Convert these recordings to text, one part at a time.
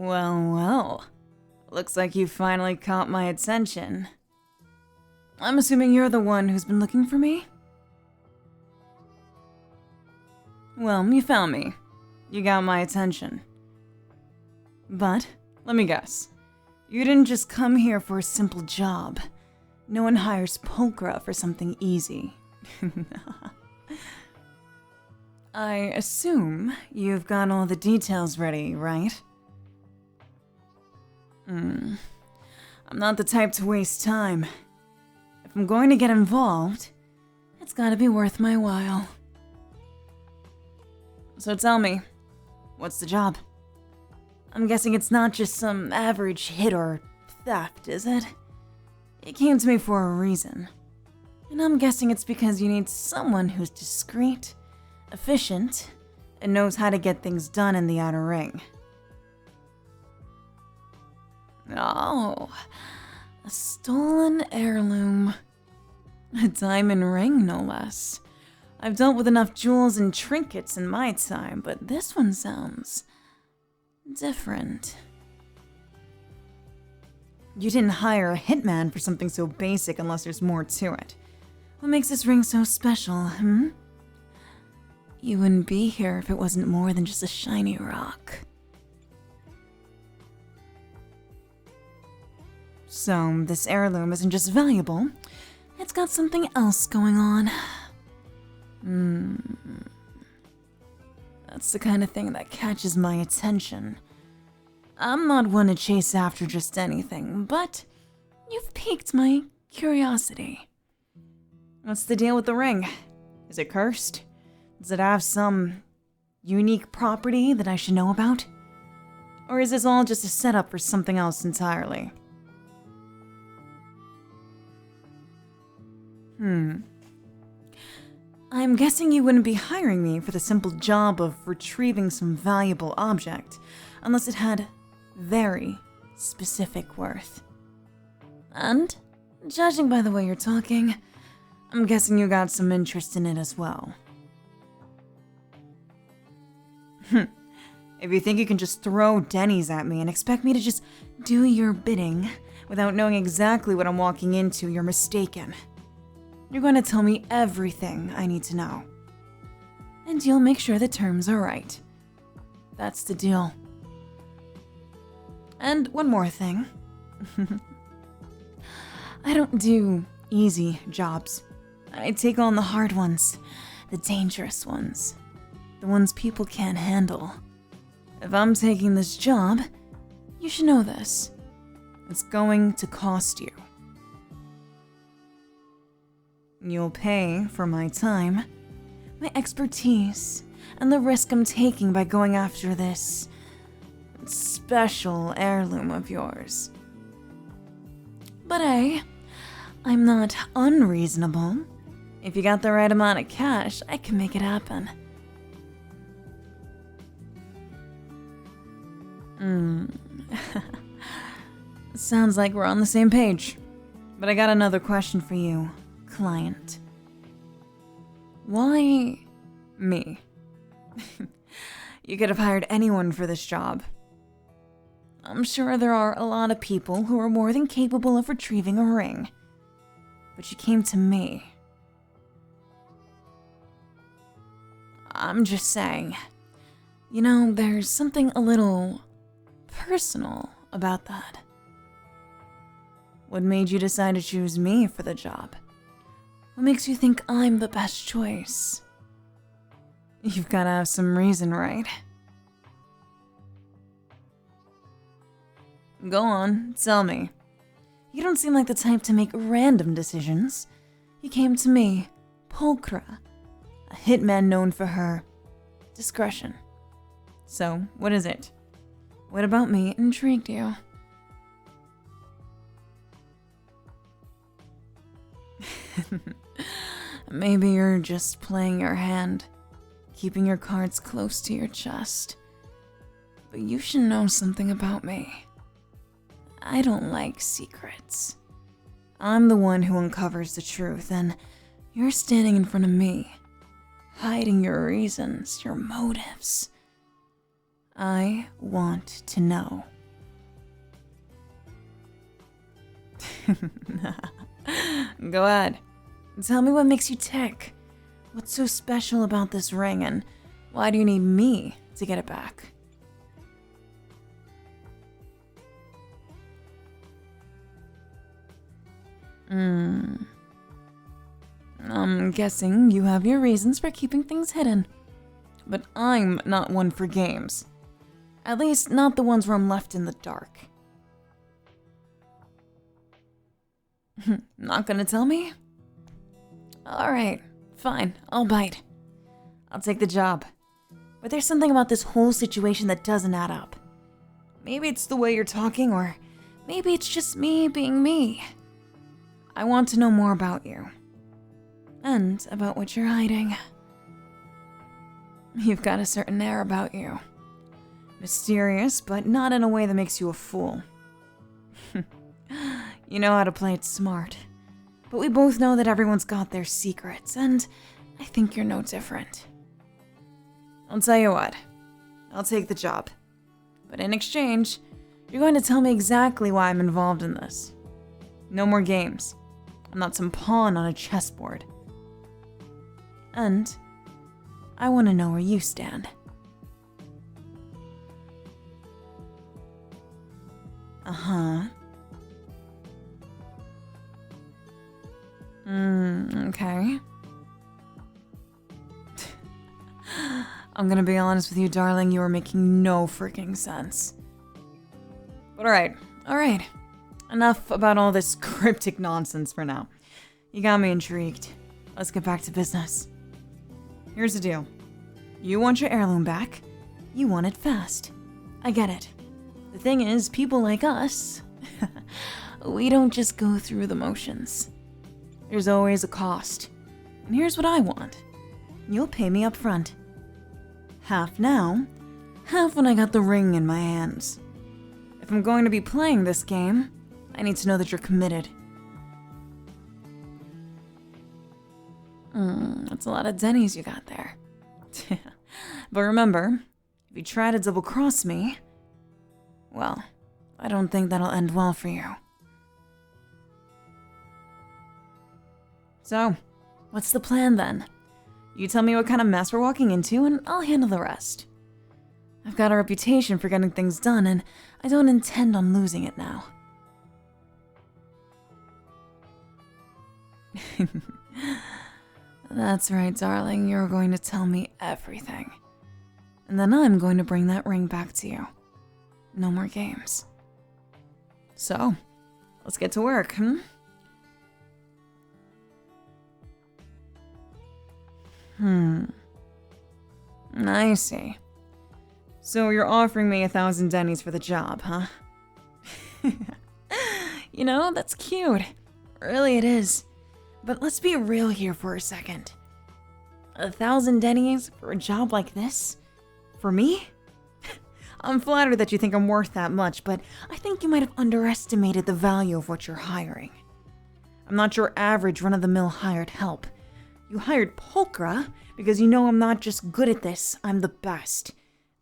Well, well. Looks like you finally caught my attention. I'm assuming you're the one who's been looking for me? Well, you found me. You got my attention. But, let me guess. You didn't just come here for a simple job. No one hires Pulchra for something easy. I assume you've got all the details ready, right? I'm not the type to waste time. If I'm going to get involved, it's gotta be worth my while. So tell me, what's the job? I'm guessing it's not just some average hit or theft, is it? You came to me for a reason. And I'm guessing it's because you need someone who's discreet, efficient, and knows how to get things done in the outer ring. Oh, a stolen heirloom. A diamond ring, no less. I've dealt with enough jewels and trinkets in my time, but this one sounds different. You didn't hire a hitman for something so basic unless there's more to it. What makes this ring so special, You wouldn't be here if it wasn't more than just a shiny rock. So, this heirloom isn't just valuable, it's got something else going on. That's the kind of thing that catches my attention. I'm not one to chase after just anything, but you've piqued my curiosity. What's the deal with the ring? Is it cursed? Does it have some unique property that I should know about? Or is this all just a setup for something else entirely? I'm guessing you wouldn't be hiring me for the simple job of retrieving some valuable object, unless it had very specific worth. And, judging by the way you're talking, I'm guessing you got some interest in it as well. If you think you can just throw Denny's at me and expect me to just do your bidding without knowing exactly what I'm walking into, you're mistaken. You're going to tell me everything I need to know. And you'll make sure the terms are right. That's the deal. And one more thing. I don't do easy jobs. I take on the hard ones, the dangerous ones, the ones people can't handle. If I'm taking this job, you should know this. It's going to cost you. You'll pay for my time, my expertise, and the risk I'm taking by going after this special heirloom of yours. But hey, I'm not unreasonable. If you got the right amount of cash, I can make it happen. Sounds like we're on the same page. But I got another question for you, client. Why me? You could have hired anyone for this job. I'm sure there are a lot of people who are more than capable of retrieving a ring. But you came to me. I'm just saying. You know, there's something a little personal about that. What made you decide to choose me for the job? What makes you think I'm the best choice? You've gotta have some reason, right? Go on, tell me. You don't seem like the type to make random decisions. You came to me, Pulchra, a hitman known for her discretion. So, what is it? What about me intrigued you? Maybe you're just playing your hand, keeping your cards close to your chest. But you should know something about me. I don't like secrets. I'm the one who uncovers the truth, and you're standing in front of me, hiding your reasons, your motives. I want to know. Go ahead. Tell me what makes you tick. What's so special about this ring, and why do you need me to get it back? I'm guessing you have your reasons for keeping things hidden. But I'm not one for games. At least, not the ones where I'm left in the dark. Not gonna tell me? Alright, fine, I'll bite. I'll take the job. But there's something about this whole situation that doesn't add up. Maybe it's the way you're talking, or maybe it's just me being me. I want to know more about you. And about what you're hiding. You've got a certain air about you. Mysterious, but not in a way that makes you a fool. You know how to play it smart. But we both know that everyone's got their secrets, and I think you're no different. I'll tell you what. I'll take the job. But in exchange, you're going to tell me exactly why I'm involved in this. No more games. I'm not some pawn on a chessboard. And I want to know where you stand. Uh-huh. Okay. I'm gonna be honest with you, darling, you are making no freaking sense. But alright. Enough about all this cryptic nonsense for now. You got me intrigued. Let's get back to business. Here's the deal. You want your heirloom back. You want it fast. I get it. The thing is, people like us, we don't just go through the motions. There's always a cost. And here's what I want. You'll pay me up front. Half now, half when I got the ring in my hands. If I'm going to be playing this game, I need to know that you're committed. That's a lot of Denny's you got there. But remember, if you try to double-cross me, well, I don't think that'll end well for you. So, what's the plan then? You tell me what kind of mess we're walking into, and I'll handle the rest. I've got a reputation for getting things done, and I don't intend on losing it now. That's right, darling. You're going to tell me everything. And then I'm going to bring that ring back to you. No more games. So, let's get to work, I see. So you're offering me 1,000 Denny's for the job, huh? You know, that's cute. Really, it is. But let's be real here for a second. 1,000 Denny's for a job like this? For me? I'm flattered that you think I'm worth that much, but I think you might have underestimated the value of what you're hiring. I'm not your average run-of-the-mill hired help. You hired Pulchra because you know I'm not just good at this, I'm the best.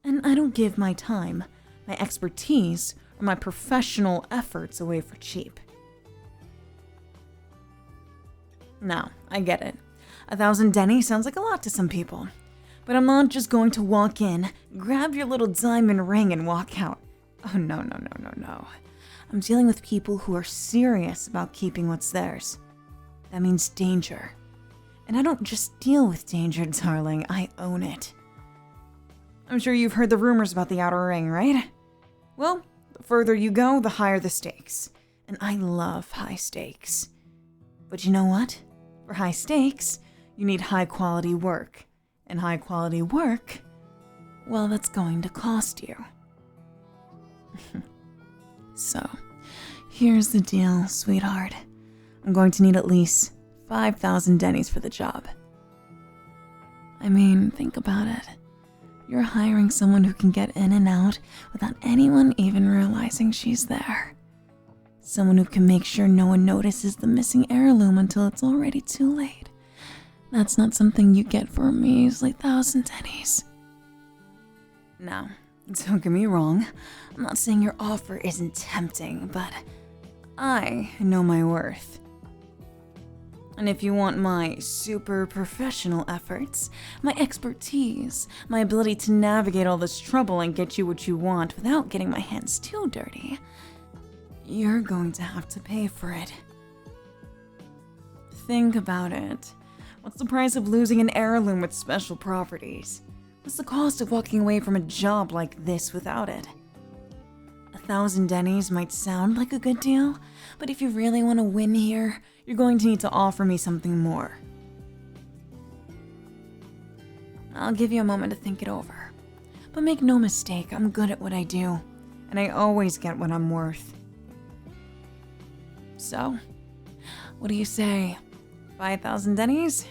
And I don't give my time, my expertise, or my professional efforts away for cheap. Now, I get it. 1,000 Denny sounds like a lot to some people. But I'm not just going to walk in, grab your little diamond ring, and walk out. Oh, no. I'm dealing with people who are serious about keeping what's theirs. That means danger. And I don't just deal with danger, darling, I own it. I'm sure you've heard the rumors about the outer ring, right? Well, the further you go, the higher the stakes. And I love high stakes. But you know what? For high stakes, you need high quality work. And high quality work, well, that's going to cost you. So, here's the deal, sweetheart. I'm going to need at least 5,000 Denny's for the job. I mean, think about it. You're hiring someone who can get in and out without anyone even realizing she's there. Someone who can make sure no one notices the missing heirloom until it's already too late. That's not something you get for a measly 1,000 Denny's. Now, don't get me wrong. I'm not saying your offer isn't tempting, but I know my worth. And if you want my super professional efforts, my expertise, my ability to navigate all this trouble and get you what you want without getting my hands too dirty, you're going to have to pay for it. Think about it. What's the price of losing an heirloom with special properties? What's the cost of walking away from a job like this without it? 1,000 Dennies might sound like a good deal, but if you really want to win here, you're going to need to offer me something more. I'll give you a moment to think it over. But make no mistake, I'm good at what I do, and I always get what I'm worth. So, what do you say? 5,000 Dennies?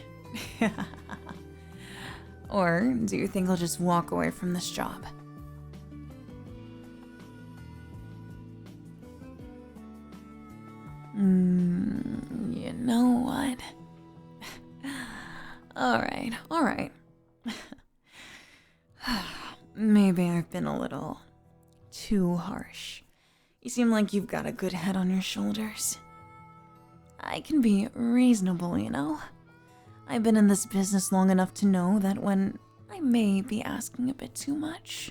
Or do you think I'll just walk away from this job? You know what? Alright. Maybe I've been a little too harsh. You seem like you've got a good head on your shoulders. I can be reasonable, you know? I've been in this business long enough to know that when I may be asking a bit too much.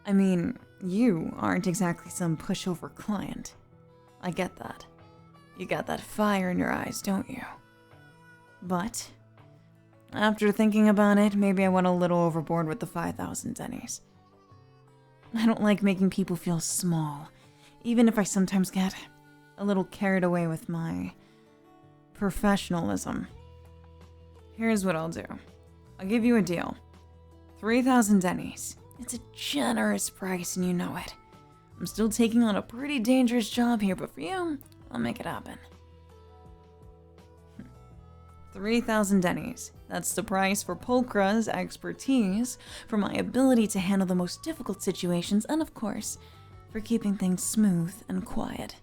I mean, you aren't exactly some pushover client. I get that. You got that fire in your eyes, don't you? But after thinking about it, maybe I went a little overboard with the 5,000 Dennies. I don't like making people feel small, even if I sometimes get a little carried away with my professionalism. Here's what I'll do. I'll give you a deal. 3,000 Dennies. It's a generous price and you know it. I'm still taking on a pretty dangerous job here, but for you, I'll make it happen. 3,000 Dennies. That's the price for Pulchra's expertise, for my ability to handle the most difficult situations, and of course, for keeping things smooth and quiet.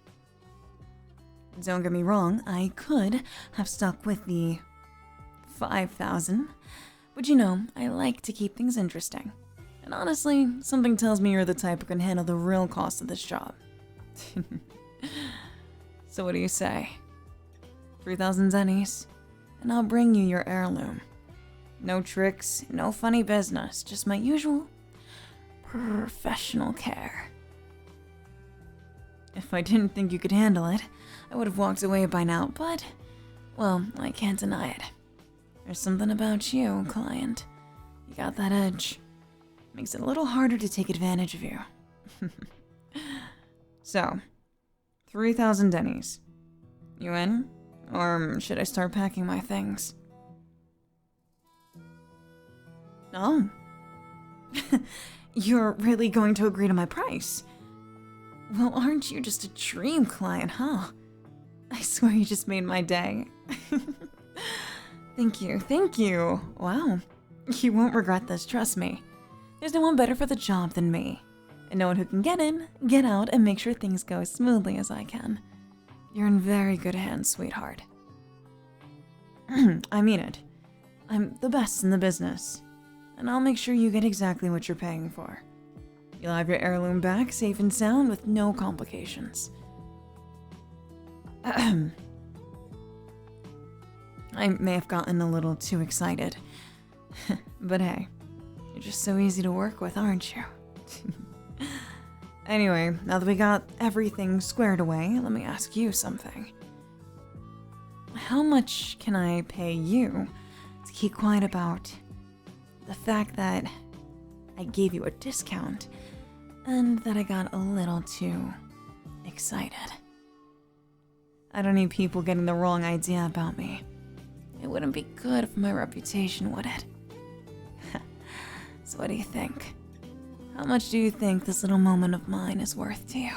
Don't get me wrong, I could have stuck with the 5,000, but you know, I like to keep things interesting. And honestly, something tells me you're the type who can handle the real cost of this job. So what do you say? 3,000 Dennies, and I'll bring you your heirloom. No tricks, no funny business, just my usual professional care. If I didn't think you could handle it, I would have walked away by now, but, well, I can't deny it. There's something about you, client. You got that edge. Makes it a little harder to take advantage of you. So, 3,000 Dennies. You in? Or should I start packing my things? Oh. You're really going to agree to my price? Well, aren't you just a dream client, huh? I swear you just made my day. Thank you. Wow. You won't regret this, trust me. There's no one better for the job than me. And no one who can get in, get out, and make sure things go as smoothly as I can. You're in very good hands, sweetheart. I mean it. I'm the best in the business. And I'll make sure you get exactly what you're paying for. You'll have your heirloom back, safe and sound, with no complications. I may have gotten a little too excited. But hey, you're just so easy to work with, aren't you? Anyway, now that we got everything squared away, let me ask you something. How much can I pay you to keep quiet about the fact that I gave you a discount and that I got a little too excited? I don't need people getting the wrong idea about me. It wouldn't be good for my reputation, would it? So what do you think? How much do you think this little moment of mine is worth to you?